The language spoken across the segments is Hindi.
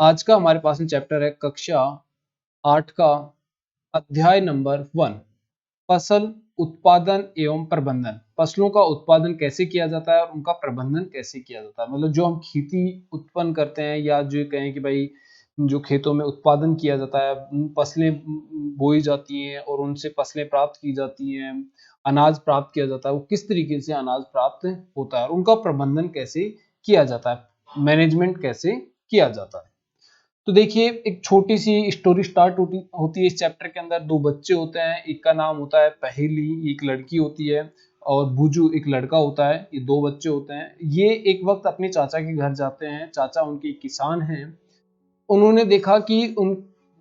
आज का हमारे पास में चैप्टर है कक्षा 8 का अध्याय नंबर 1, फसल उत्पादन एवं प्रबंधन। फसलों का उत्पादन कैसे किया जाता है और उनका प्रबंधन कैसे किया जाता है। मतलब जो हम खेती उत्पन्न करते हैं या जो कहें कि भाई जो खेतों में उत्पादन किया जाता है, फसलें बोई जाती हैं और उनसे फसलें प्राप्त की जाती हैं, अनाज प्राप्त किया जाता है, वो किस तरीके से अनाज प्राप्त होता है और उनका प्रबंधन कैसे किया जाता है, मैनेजमेंट कैसे किया जाता है। तो देखिए, एक छोटी सी स्टोरी स्टार्ट होती है इस चैप्टर के अंदर। दो बच्चे होते हैं, एक का नाम होता है पहेली, एक लड़की होती है, और बुजू एक लड़का होता है। ये दो बच्चे होते हैं। ये एक वक्त अपने चाचा के घर जाते हैं। चाचा उनके किसान हैं। उन्होंने देखा कि उन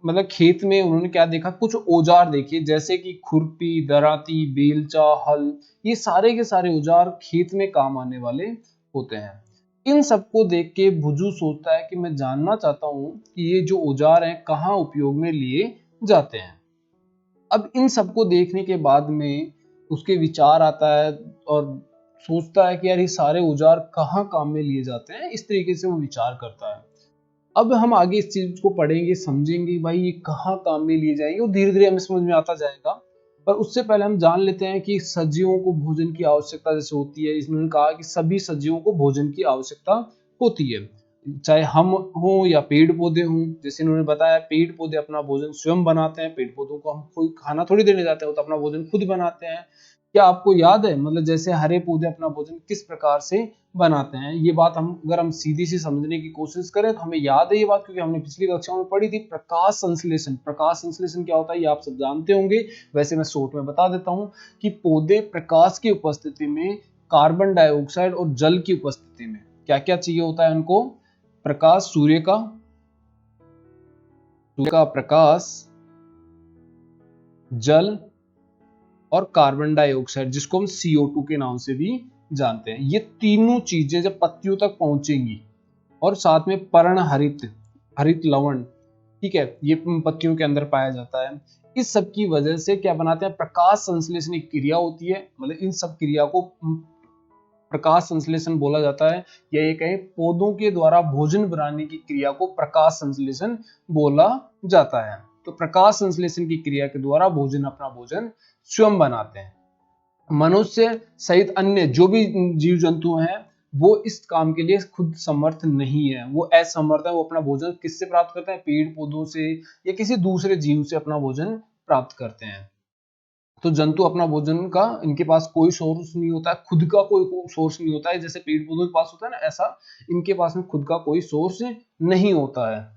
मतलब खेत में उन्होंने क्या देखा, कुछ औजार देखे, जैसे कि खुरपी, दराती, बेलचा, हल। ये सारे के सारे औजार खेत में काम आने वाले होते हैं। इन सबको देख के भुजू सोचता है कि मैं जानना चाहता हूं कि ये जो औजार हैं कहाँ उपयोग में लिए जाते हैं। अब इन सबको देखने के बाद में उसके विचार आता है और सोचता है कि यार ये सारे औजार कहाँ काम में लिए जाते हैं। इस तरीके से वो विचार करता है। अब हम आगे इस चीज को पढ़ेंगे, समझेंगे भाई ये कहाँ काम में लिए जाएंगे, वो धीरे धीरे हमें समझ में आता जाएगा। पर उससे पहले हम जान लेते हैं कि सजीवों को भोजन की आवश्यकता जैसे होती है। इसमें कहा कि सभी सजीवों को भोजन की आवश्यकता होती है, चाहे हम हो या पेड़ पौधे हों। जैसे इन्होंने बताया, पेड़ पौधे अपना भोजन स्वयं बनाते हैं। पेड़ पौधों को हम कोई खाना थोड़ी देने जाते हैं, वो तो अपना भोजन खुद बनाते हैं। क्या आपको याद है, मतलब जैसे हरे पौधे अपना भोजन किस प्रकार से बनाते हैं? ये बात अगर हम सीधी सी समझने की कोशिश करें तो हमें याद है ये बात, क्योंकि हमने पिछली कक्षा में पढ़ी थी। प्रकाश संश्लेषण। प्रकाश संश्लेषण क्या होता है ये आप सब जानते होंगे। वैसे मैं शॉर्ट में बता देता हूँ कि पौधे प्रकाश की उपस्थिति में कार्बन डाइऑक्साइड और जल की उपस्थिति में क्या क्या चाहिए होता है उनको? प्रकाश, सूर्य का प्रकाश, जल और कार्बन डाइऑक्साइड, जिसको हम CO2 के नाम से भी जानते हैं। ये तीनों चीजें जब पत्तियों तक पहुंचेंगी, और साथ में पर्णहरित, हरित लवण, ठीक है, ये पत्तियों के अंदर पाया जाता है। इस सब की वजह से क्या बनाते हैं? प्रकाश संश्लेषण एक क्रिया होती है। मतलब इन सब क्रिया को प्रकाश संश्लेषण बोला जाता है, या ये कहें पौधों के द्वारा भोजन बनाने की क्रिया को प्रकाश संश्लेषण बोला जाता है। तो प्रकाश संश्लेषण की क्रिया के द्वारा अपना भोजन स्वयं बनाते हैं। मनुष्य सहित अन्य जो भी जीव जंतु हैं वो इस काम के लिए खुद समर्थ नहीं है, वो असमर्थ है। वो अपना भोजन किससे प्राप्त करते हैं? पेड़ पौधों से या किसी दूसरे जीव से अपना भोजन प्राप्त करते हैं। तो जंतु अपना भोजन का, इनके पास कोई सोर्स नहीं होता है, खुद का कोई सोर्स नहीं होता है। जैसे पेड़ पौधों के पास होता है ना, ऐसा इनके पास में खुद का कोई सोर्स नहीं होता है।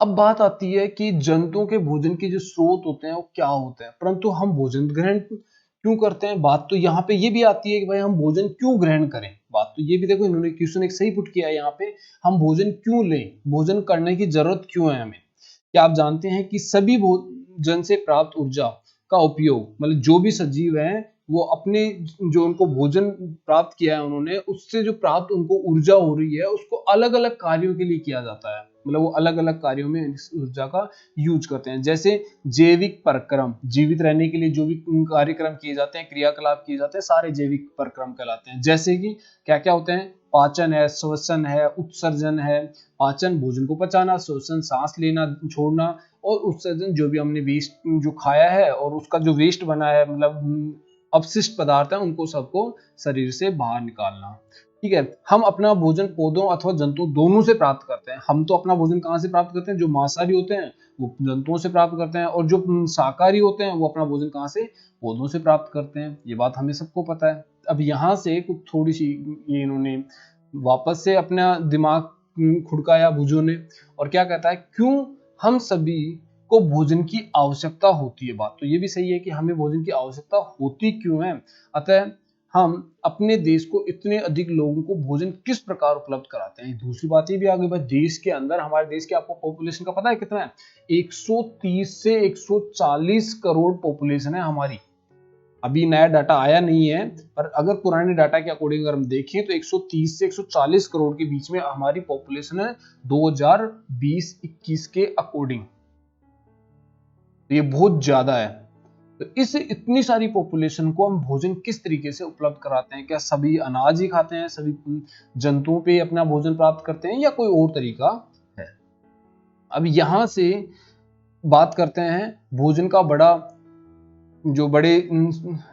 अब बात आती है कि जंतुओं के भोजन के जो स्रोत होते हैं वो क्या होते हैं, परंतु हम भोजन ग्रहण क्यों करते हैं? बात तो यहाँ पे ये भी आती है कि भाई हम भोजन क्यों ग्रहण करें। बात तो ये भी देखो, इन्होंने क्वेश्चन एक सही पुट किया है यहाँ पे। हम भोजन क्यों लें, भोजन करने की जरूरत क्यों है हमें? क्या आप जानते हैं कि सभी भोजन से प्राप्त ऊर्जा का उपयोग, मतलब जो भी सजीव हैं वो अपने जो उनको भोजन प्राप्त किया है उन्होंने, उससे जो प्राप्त उनको ऊर्जा हो रही है उसको अलग अलग कार्यों के लिए किया जाता है। मतलब वो अलग अलग कार्यों में इस ऊर्जा का यूज करते हैं। जैसे जैविक परिक्रम, जीवित रहने के लिए जो भी कार्यक्रम किए जाते हैं, क्रियाकलाप किए जाते हैं, सारे जैविक परिक्रम कहलाते हैं। जैसे कि क्या क्या होते हैं? पाचन है, श्वसन है, उत्सर्जन है। पाचन भोजन को पचाना, श्वसन सांस लेना छोड़ना, और उत्सर्जन जो भी हमने वेस्ट जो खाया है और उसका जो वेस्ट बना है, मतलब अपशिष्ट पदार्थ है, उनको सबको शरीर से बाहर निकालना। ठीक है, हम अपना भोजन पौधों अथवा जंतु दोनों से प्राप्त करते हैं। हम तो अपना भोजन कहाँ से प्राप्त करते हैं? जो मांसाहारी होते हैं वो जंतुओं से प्राप्त करते हैं, और जो शाकाहारी होते हैं वो अपना भोजन कहाँ से? पौधों से प्राप्त करते हैं। ये बात हमें सबको पता है। अब यहाँ से कुछ थोड़ी सी ये इन्होंने वापस से अपना दिमाग खुड़काया भुजों ने, और क्या कहता है, क्यों हम सभी को भोजन की आवश्यकता होती है। बात तो ये भी सही है कि हमें भोजन की आवश्यकता होती क्यों है। अतः हम अपने देश को इतने अधिक लोगों को भोजन किस प्रकार उपलब्ध कराते हैं। दूसरी बात ये भी आ गई, भाई देश के अंदर, हमारे देश के आपको पॉपुलेशन का पता है कितना है? 130 से 140 करोड़ पॉपुलेशन है हमारी। अभी नया डाटा आया नहीं है, पर अगर पुराने डाटा के अकॉर्डिंग अगर हम देखें तो 130 से 140 करोड़ के बीच में हमारी पॉपुलेशन है 2020-21 के अकॉर्डिंग। तो ये बहुत ज्यादा है। तो इस इतनी सारी पॉपुलेशन को हम भोजन किस तरीके से उपलब्ध कराते हैं? क्या सभी अनाज ही खाते हैं, सभी जंतुओं पे अपना भोजन प्राप्त करते हैं, या कोई और तरीका है? अब यहां से बात करते हैं भोजन का बड़े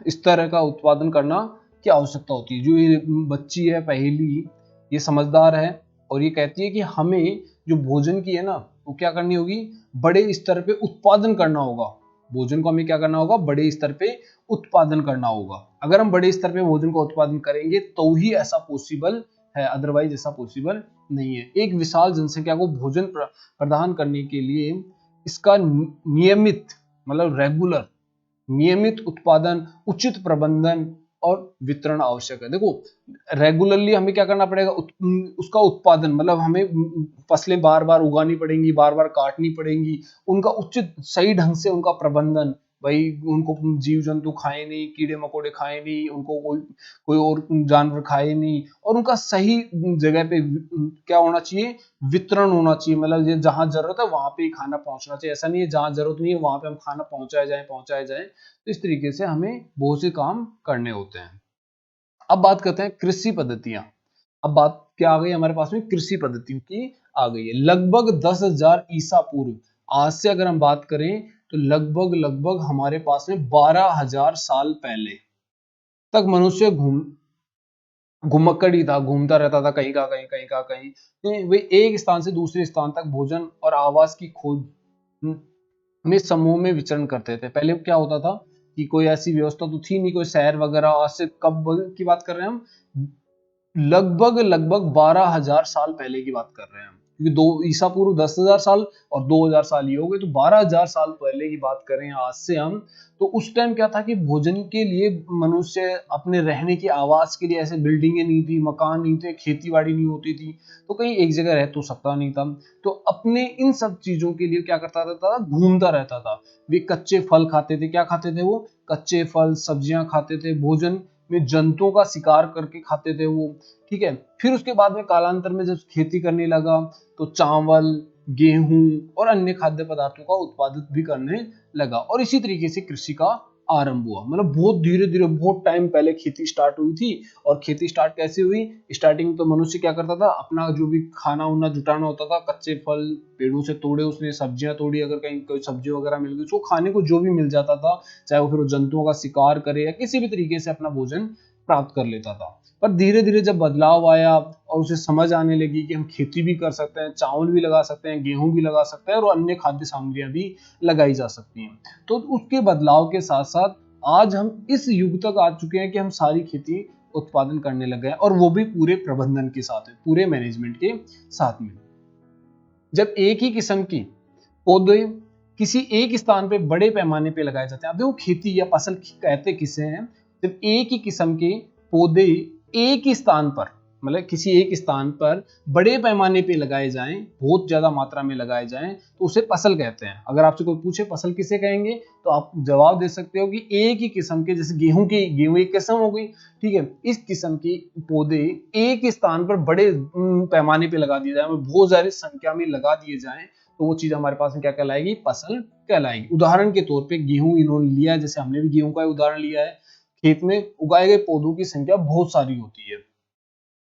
स्तर का उत्पादन करना की आवश्यकता होती है। जो ये बच्ची है पहेली, ये समझदार है और ये कहती है कि हमें जो भोजन की है ना वो क्या करनी होगी, बड़े स्तर पे उत्पादन करना होगा। भोजन को हमें क्या करना होगा, बड़े स्तर पे उत्पादन करना होगा। अगर हम बड़े स्तर पे भोजन का उत्पादन करेंगे तो ही ऐसा पॉसिबल है, अदरवाइज ऐसा पॉसिबल नहीं है। एक विशाल जनसंख्या को भोजन प्रदान करने के लिए इसका नियमित मतलब रेगुलर नियमित उत्पादन, उचित प्रबंधन और वितरण आवश्यक है। देखो रेगुलरली हमें क्या करना पड़ेगा, उसका उत्पादन मतलब हमें फसलें बार बार उगानी पड़ेंगी, बार बार काटनी पड़ेंगी, उनका उचित सही ढंग से उनका प्रबंधन, भाई उनको जीव जंतु खाए नहीं, कीड़े मकोड़े खाए नहीं, उनको कोई और जानवर खाए नहीं, और उनका सही जगह पे क्या होना चाहिए, वितरण होना चाहिए। मतलब ये जहां जरूरत है वहां पे ही खाना पहुंचना चाहिए। ऐसा नहीं है जहां जरूरत नहीं है वहां पे हम खाना पहुंचाए जाए। तो इस तरीके से हमें बहुत से काम करने होते हैं। अब बात करते हैं कृषि पद्धतियां। अब बात क्या आ गई हमारे पास में, कृषि पद्धतियों की आ गई है। लगभग 10,000 ईसा पूर्व, आज से अगर हम बात करें तो लगभग हमारे पास में 12,000 साल पहले तक मनुष्य घुमक्कड़ ही था, घूमता रहता था कहीं का कहीं, कहीं का कहीं। वे एक स्थान से दूसरे स्थान तक भोजन और आवास की खोज में समूह में विचरण करते थे। पहले क्या होता था कि कोई ऐसी व्यवस्था तो थी नहीं, कोई शहर वगैरह। आज से कब की बात कर रहे हैं हम, लगभग 12,000 साल पहले की बात कर रहे हैं हम, क्योंकि दो ईसा पूर्व 10,000 साल और 2,000 साल ये हो गए, तो 12,000 साल पहले की बात करें आज से हम। तो उस टाइम क्या था कि भोजन के लिए मनुष्य अपने रहने की आवास के लिए ऐसे बिल्डिंगें नहीं थी, मकान नहीं थे, खेती बाड़ी नहीं होती थी, तो कहीं एक जगह रह तो सकता नहीं था। तो अपने इन सब चीजों के लिए क्या करता रहता था, घूमता रहता था। वे कच्चे फल खाते थे, क्या खाते थे वो, कच्चे फल सब्जियां खाते थे, भोजन में जंतुओं का शिकार करके खाते थे वो। ठीक है, फिर उसके बाद में कालांतर में जब खेती करने लगा तो चावल, गेहूं और अन्य खाद्य पदार्थों का उत्पादन भी करने लगा, और इसी तरीके से कृषि का आरंभ हुआ। मतलब बहुत धीरे धीरे, बहुत टाइम पहले खेती स्टार्ट हुई थी। और खेती स्टार्ट कैसे हुई, स्टार्टिंग में तो मनुष्य क्या करता था, अपना जो भी खाना उना जुटाना होता था, कच्चे फल पेड़ों से तोड़े, उसने सब्जियां तोड़ी, अगर कहीं कोई सब्जी वगैरह मिल गई उसको खाने को जो भी मिल जाता था, चाहे वो फिर जंतुओं का शिकार करे या किसी भी तरीके से अपना भोजन प्राप्त कर लेता था। पर धीरे धीरे जब बदलाव आया और उसे समझ आने लगी कि हम खेती भी कर सकते हैं, चावल भी लगा सकते हैं, गेहूं भी लगा सकते हैं और अन्य खाद्य सामग्रियां भी लगाई जा सकती हैं, तो उसके बदलाव के साथ साथ आज हम इस युग तक आ चुके हैं कि हम सारी खेती उत्पादन करने लगे हैं, और वो भी पूरे प्रबंधन के साथ है, पूरे मैनेजमेंट के साथ में। जब एक ही किस्म की पौधे किसी एक स्थान पे बड़े पैमाने पे लगाए जाते हैं, अब देखो खेती या फसल कहते किसे हैं, जब एक ही किस्म के पौधे एक ही स्थान पर, मतलब किसी एक स्थान पर बड़े पैमाने पे लगाए जाएं, बहुत ज्यादा मात्रा में लगाए जाएं, तो उसे फसल कहते हैं। अगर आपसे कोई पूछे फसल किसे कहेंगे तो आप जवाब दे सकते हो कि एक ही किस्म के, जैसे गेहूं एक किस्म हो गई, ठीक है, इस किस्म के पौधे एक ही स्थान पर बड़े पैमाने पे लगा दिए जाए, बहुत सारी संख्या में लगा दिए जाएं, तो वो चीज हमारे पास में क्या कहलाएगी, फसल कहलाएगी। उदाहरण के तौर पे गेहूं इन्होंने लिया है, जैसे हमने भी गेहूं का उदाहरण लिया है। खेत में उगाए गए पौधों की संख्या बहुत सारी होती है,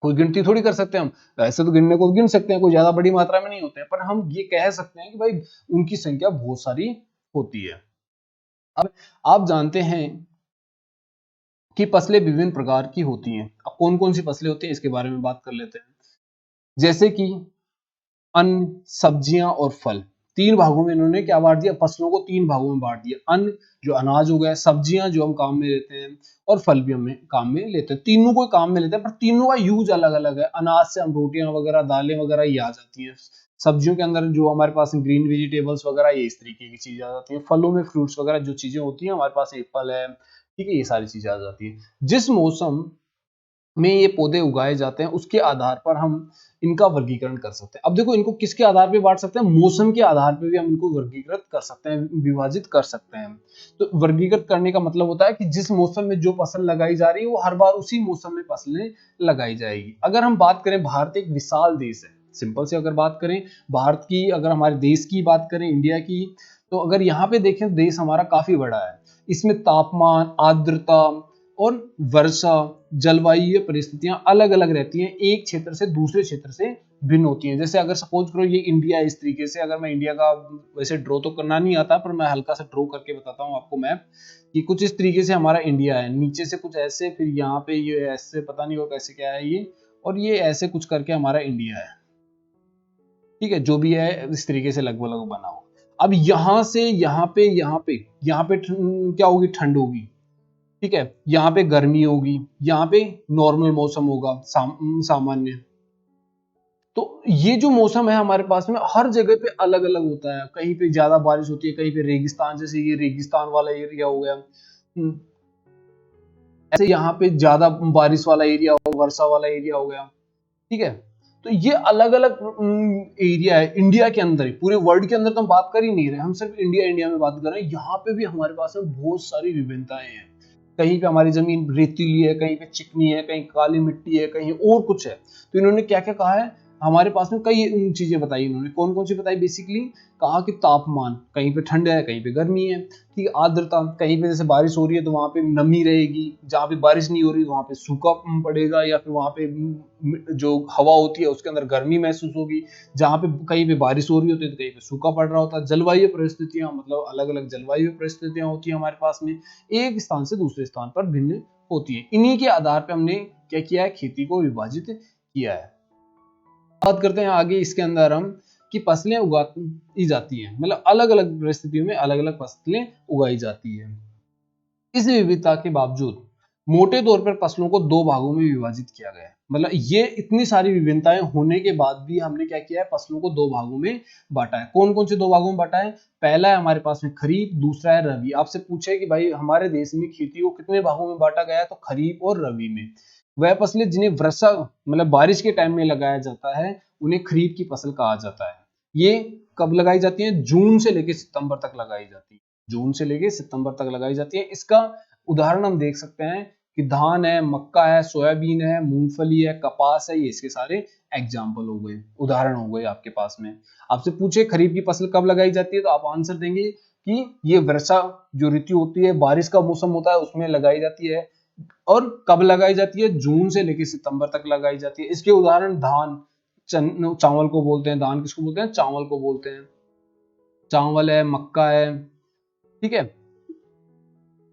कोई गिनती थोड़ी कर सकते हैं हम, ऐसे तो गिनने को गिन सकते हैं, कोई ज्यादा बड़ी मात्रा में नहीं होते हैं, पर हम ये कह सकते हैं कि भाई उनकी संख्या बहुत सारी होती है। अब आप जानते हैं कि फसलें विभिन्न प्रकार की होती हैं। अब कौन कौन सी फसलें होती हैं इसके बारे में बात कर लेते हैं। जैसे कि अन्न, सब्जियां और फल, तीन भागों में इन्होंने क्या बांट दिया, फसलों को तीन भागों में बांट दिया। अन्न जो अनाज हो गया, सब्जियां जो हम काम में लेते हैं, और फल भी हम काम में लेते हैं। तीनों को काम में लेते हैं पर तीनों का यूज अलग अलग है। अनाज से हम रोटियां वगैरह, दालें वगैरह ये आ जाती हैं। सब्जियों के अंदर जो हमारे पास ग्रीन वेजिटेबल्स वगैरह, ये इस तरीके की चीजें आ जाती हैं। फलों में फ्रूट्स वगैरह जो चीजें होती हैं, हमारे पास एप्पल है, ठीक है, ये सारी चीजें आ जाती है। जिस मौसम में ये पौधे उगाए जाते हैं उसके आधार पर हम इनका वर्गीकरण कर सकते हैं। अब देखो इनको किसके आधार पे बांट सकते हैं, मौसम के आधार पे भी हम इनको वर्गीकृत कर सकते हैं, विभाजित कर सकते हैं। तो वर्गीकृत करने का मतलब होता है कि जिस मौसम में जो फसल लगाई जा रही है वो हर बार उसी मौसम में फसलें लगाई जाएगी। अगर हम बात करें, भारत एक विशाल देश है, सिंपल से अगर बात करें भारत की, अगर हमारे देश की बात करें, इंडिया की, तो अगर यहाँ पे देखें देश हमारा काफी बड़ा है। इसमें तापमान, आर्द्रता और वर्षा, जलवायु परिस्थितियां अलग अलग रहती हैं, एक क्षेत्र से दूसरे क्षेत्र से भिन्न होती हैं। जैसे अगर सपोज करो ये इंडिया है, इस तरीके से अगर मैं इंडिया का वैसे ड्रॉ तो करना नहीं आता पर मैं हल्का सा ड्रॉ करके बताता हूँ आपको मैप, कि कुछ इस तरीके से हमारा इंडिया है, नीचे से कुछ ऐसे, फिर यहाँ पे ये ऐसे, पता नहीं और कैसे क्या है ये, और ये ऐसे कुछ करके हमारा इंडिया है, ठीक है, जो भी है इस तरीके से लगभग लगभग बना हो। अब यहाँ से यहाँ पे क्या होगी, ठंड होगी, ठीक है, यहाँ पे गर्मी होगी, यहाँ पे नॉर्मल मौसम होगा, सामान्य। तो ये जो मौसम है हमारे पास में हर जगह पे अलग अलग होता है, कहीं पे ज्यादा बारिश होती है, कहीं पे रेगिस्तान, जैसे ये रेगिस्तान वाला एरिया हो गया, ऐसे यहाँ पे ज्यादा बारिश वाला एरिया हो, वर्षा वाला एरिया हो गया, ठीक है। तो ये अलग अलग एरिया है इंडिया के अंदर ही, पूरे वर्ल्ड के अंदर तो हम बात कर ही नहीं रहे, हम सिर्फ इंडिया में बात कर रहे हैं। यहाँ पे भी हमारे पास में बहुत सारी विभिन्नताएं हैं, कहीं पे हमारी जमीन रेतीली है, कहीं पे चिकनी है, कहीं काली मिट्टी है, कहीं और कुछ है। तो इन्होंने क्या क्या कहा है, हमारे पास में कई चीजें बताई इन्होंने, कौन कौन सी बताई, बेसिकली कहा कि तापमान, कहीं पे ठंड है, कहीं पे गर्मी है, ठीक है, आर्द्रता, कहीं पे जैसे बारिश हो रही है तो वहां पे नमी रहेगी, जहां पे बारिश नहीं हो रही वहां पे सूखा पड़ेगा, या फिर वहां पे जो हवा होती है उसके अंदर गर्मी महसूस होगी, जहां पे कहीं पे बारिश हो रही होती है तो कहीं पे सूखा पड़ रहा होता है। जलवायु परिस्थितियां, मतलब अलग अलग जलवायु परिस्थितियां होती है हमारे पास में, एक स्थान से दूसरे स्थान पर भिन्न होती है। इन्हीं के आधार पर हमने क्या किया है, खेती को विभाजित किया है। बात करते हैं आगे इसके अंदर हम कि फसलें उगाई जाती हैं, मतलब अलग अलग परिस्थितियों में अलग अलग फसलें उगाई जाती है। इस विविधता के बावजूद मोटे तौर पर फसलों को दो भागों में विभाजित किया गया है। मतलब ये इतनी सारी विभिन्नताएं होने के बाद भी हमने क्या किया है, फसलों को दो भागों में बांटा है। कौन कौन से दो भागों में बांटा है, पहला है हमारे पास में खरीफ, दूसरा है रबी। आपसे पूछे कि भाई हमारे देश में खेती को कितने भागों में बांटा गया है, तो खरीफ और रबी में। वह फसलें जिन्हें वर्षा मतलब बारिश के टाइम में लगाया जाता है उन्हें खरीफ की फसल कहा जाता है। ये कब लगाई जाती है, जून से लेकर सितंबर तक लगाई जाती है, जून से लेकर सितंबर तक लगाई जाती है। इसका उदाहरण हम देख सकते हैं कि धान है, मक्का है, सोयाबीन है, मूंगफली है, कपास है, ये इसके सारे एग्जाम्पल हो गए, उदाहरण हो गए आपके पास में। आपसे पूछे खरीफ की फसल कब लगाई जाती है तो आप आंसर देंगे कि ये वर्षा जो ऋतु होती है, बारिश का मौसम होता है उसमें लगाई जाती है। और कब लगाई जाती है, जून से लेकर सितंबर तक लगाई जाती है। इसके उदाहरण धान, चावल को बोलते हैं, धान किसको बोलते हैं, चावल को बोलते हैं, चावल है, मक्का है, ठीक है,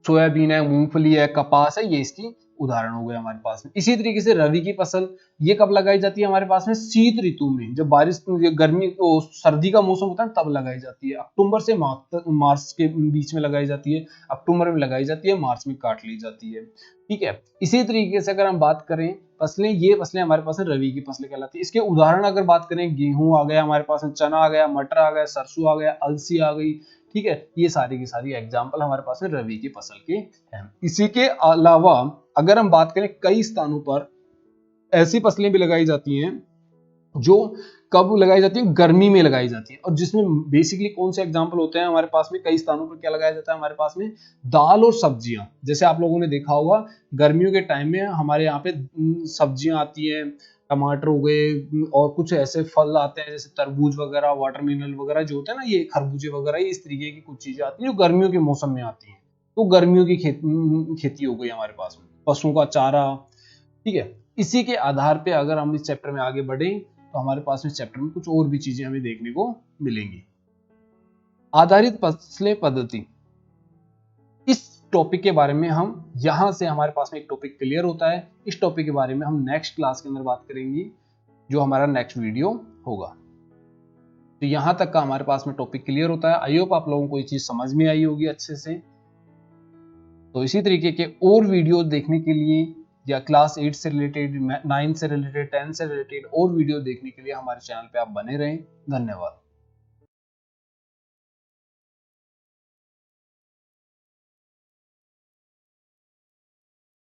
सोयाबीन है, मूंगफली है, कपास है, ये इसकी उदाहरण हो गए हमारे पास में। इसी तरीके से रबी की फसल ये कब लगाई जाती है हमारे पास में, शीत ऋतु में, जब बारिश गर्मी सर्दी का मौसम होता है तब लगाई जाती है। अक्टूबर से मार्च के बीच में लगाई जाती है, अक्टूबर में लगाई जाती है, मार्च में काट ली जाती है, ठीक है। इसी तरीके से अगर हम बात करें फसलें, ये फसलें हमारे पास में रबी की फसलें कहलाती है। इसके उदाहरण अगर बात करें, गेहूं आ गया हमारे पास में, चना आ गया, मटर आ गया, सरसों आ गया, अलसी आ गई, ठीक है, ये सारी की सारी एग्जाम्पल हमारे पास में रबी की फसल के हैं। इसी के अलावा अगर हम बात करें, कई स्थानों पर ऐसी फसलें भी लगाई जाती हैं जो कब लगाई जाती है, गर्मी में लगाई जाती है, और जिसमें बेसिकली कौन से एग्जाम्पल होते हैं हमारे पास में, कई स्थानों पर क्या लगाया जाता है हमारे पास में, दाल और सब्जियां। जैसे आप लोगों ने देखा होगा गर्मियों के टाइम में हमारे यहाँ पे सब्जियां आती हैं, टमाटर हो गए और कुछ ऐसे फल आते हैं जैसे तरबूज वगैरह, वाटरमेलन वगैरह जो होते हैं ना, ये खरबूजे वगैरह, इस तरीके की कुछ चीजें आती हैं जो गर्मियों के मौसम में आती हैं। तो गर्मियों की खेती हो गई हमारे पास में, पशुओं का चारा, ठीक है। इसी के आधार पे अगर हम इस चैप्टर में आगे बढ़े तो हमारे पास में चैप्टर में कुछ और भी चीजें हमें देखने को मिलेंगी। आधारित फसलें पद्धति, इस टॉपिक के बारे में हम यहां से हमारे पास में एक टॉपिक क्लियर होता है। इस टॉपिक के बारे में हम नेक्स्ट क्लास के अंदर बात करेंगे, जो हमारा नेक्स्ट वीडियो होगा। तो यहां तक का हमारे पास में टॉपिक क्लियर होता है। आई होप आप लोगों को ये चीज समझ में आई होगी अच्छे से। तो इसी तरीके के और वीडियो देखने के लिए, या क्लास 8 से रिलेटेड, 9 से रिलेटेड, 10 से रिलेटेड और वीडियो देखने के लिए हमारे चैनल पे आप बने रहें। धन्यवाद।